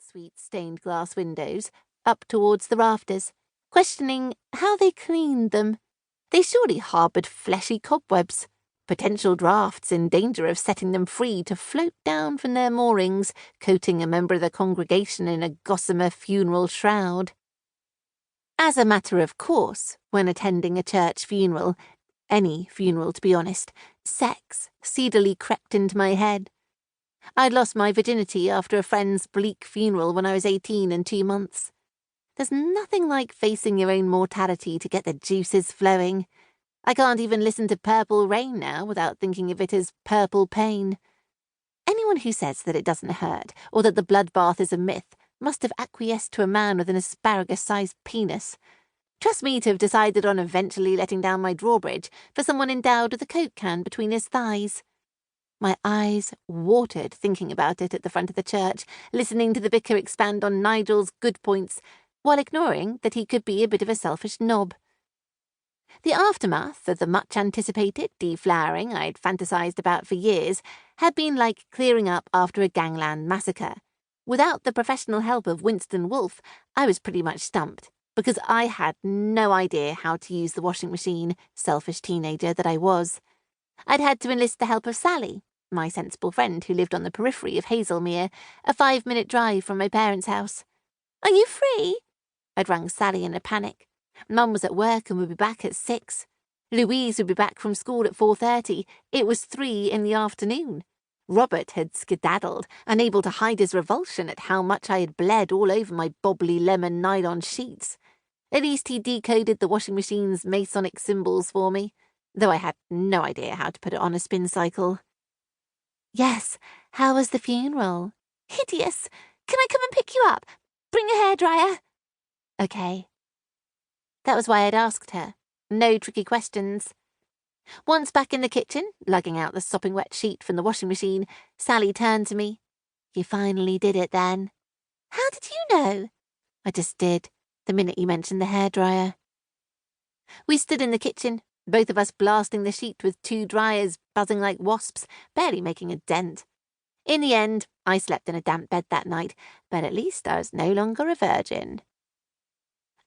suite's stained glass windows, up towards the rafters, questioning how they cleaned them. They surely harboured fleshy cobwebs, potential draughts in danger of setting them free to float down from their moorings, coating a member of the congregation in a gossamer funeral shroud. As a matter of course, when attending a church funeral, any funeral to be honest, sex seedily crept into my head. I'd lost my virginity after a friend's bleak funeral when I was 18 and 2 months. There's nothing like facing your own mortality to get the juices flowing. I can't even listen to Purple Rain now without thinking of it as purple pain. Anyone who says that it doesn't hurt, or that the bloodbath is a myth, must have acquiesced to a man with an asparagus-sized penis. Trust me to have decided on eventually letting down my drawbridge for someone endowed with a Coke can between his thighs. My eyes watered thinking about it at the front of the church, listening to the vicar expand on Nigel's good points, while ignoring that he could be a bit of a selfish knob. The aftermath of the much-anticipated deflowering I'd fantasized about for years had been like clearing up after a gangland massacre. Without the professional help of Winston Wolfe, I was pretty much stumped, because I had no idea how to use the washing machine, selfish teenager that I was. I'd had to enlist the help of Sally, my sensible friend who lived on the periphery of Hazelmere, a 5-minute drive from my parents' house. "Are you free?" I'd rung Sally in a panic. Mum was at work and would be back at 6. Louise would be back from school at 4:30. It was 3 in the afternoon. Robert had skedaddled, unable to hide his revulsion at how much I had bled all over my bobbly lemon nylon sheets. At least he decoded the washing machine's Masonic symbols for me, though I had no idea how to put it on a spin cycle. "Yes, how was the funeral?" "Hideous. Can I come and pick you up? Bring a hairdryer." "Okay." That was why I'd asked her. No tricky questions. Once back in the kitchen, lugging out the sopping wet sheet from the washing machine, Sally turned to me. "You finally did it then." "How did you know?" "I just did, the minute you mentioned the hairdryer." We stood in the kitchen, both of us blasting the sheet with 2 dryers buzzing like wasps, barely making a dent. In the end, I slept in a damp bed that night, but at least I was no longer a virgin.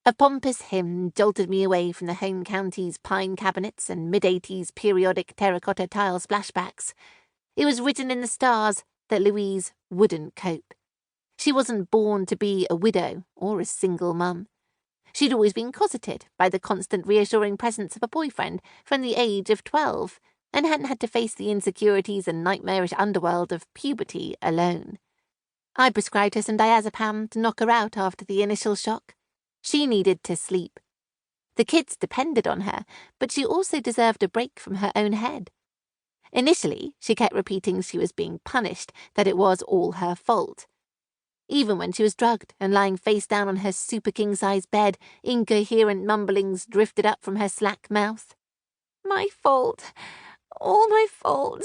A pompous hymn jolted me away from the home county's pine cabinets and mid-80s periodic terracotta tile splashbacks. It was written in the stars that Louise wouldn't cope. She wasn't born to be a widow or a single mum. She'd always been cosseted by the constant reassuring presence of a boyfriend from the age of 12, and hadn't had to face the insecurities and nightmarish underworld of puberty alone. I prescribed her some diazepam to knock her out after the initial shock. She needed to sleep. The kids depended on her, but she also deserved a break from her own head. Initially, she kept repeating she was being punished, that it was all her fault. Even when she was drugged and lying face down on her super king-size bed, incoherent mumblings drifted up from her slack mouth. "My fault. All my fault."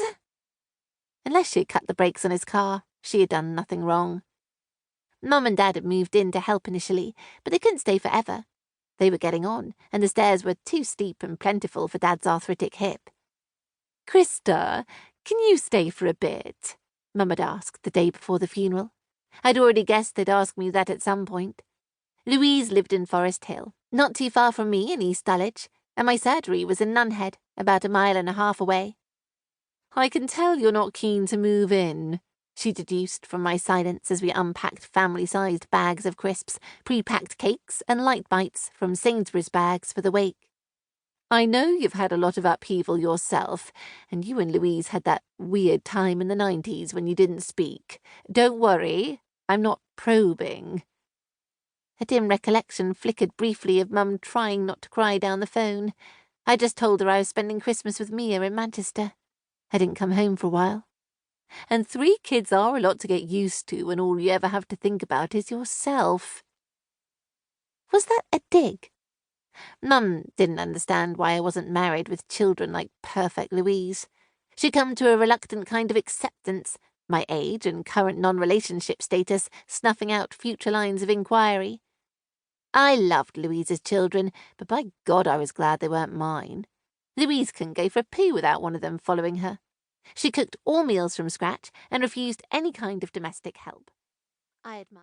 Unless she had cut the brakes on his car, she had done nothing wrong. Mum and Dad had moved in to help initially, but they couldn't stay forever. They were getting on, and the stairs were too steep and plentiful for Dad's arthritic hip. "Christa, can you stay for a bit?" Mum had asked the day before the funeral. I'd already guessed they'd ask me that at some point. Louise lived in Forest Hill, not too far from me in East Dulwich, and my surgery was in Nunhead, about 1.5 miles away. "I can tell you're not keen to move in," she deduced from my silence as we unpacked family-sized bags of crisps, pre-packed cakes and light bites from Sainsbury's bags for the wake. "I know you've had a lot of upheaval yourself, and you and Louise had that weird time in the 90s when you didn't speak. Don't worry, I'm not probing." A dim recollection flickered briefly of Mum trying not to cry down the phone. I just told her I was spending Christmas with Mia in Manchester. I didn't come home for a while. And 3 kids are a lot to get used to when all you ever have to think about is yourself. Was that a dig? Mum didn't understand why I wasn't married with children like perfect Louise. She'd come to a reluctant kind of acceptance, my age and current non-relationship status snuffing out future lines of inquiry. I loved Louise's children, but by God I was glad they weren't mine. Louise couldn't go for a poo without one of them following her. She cooked all meals from scratch and refused any kind of domestic help. I admired.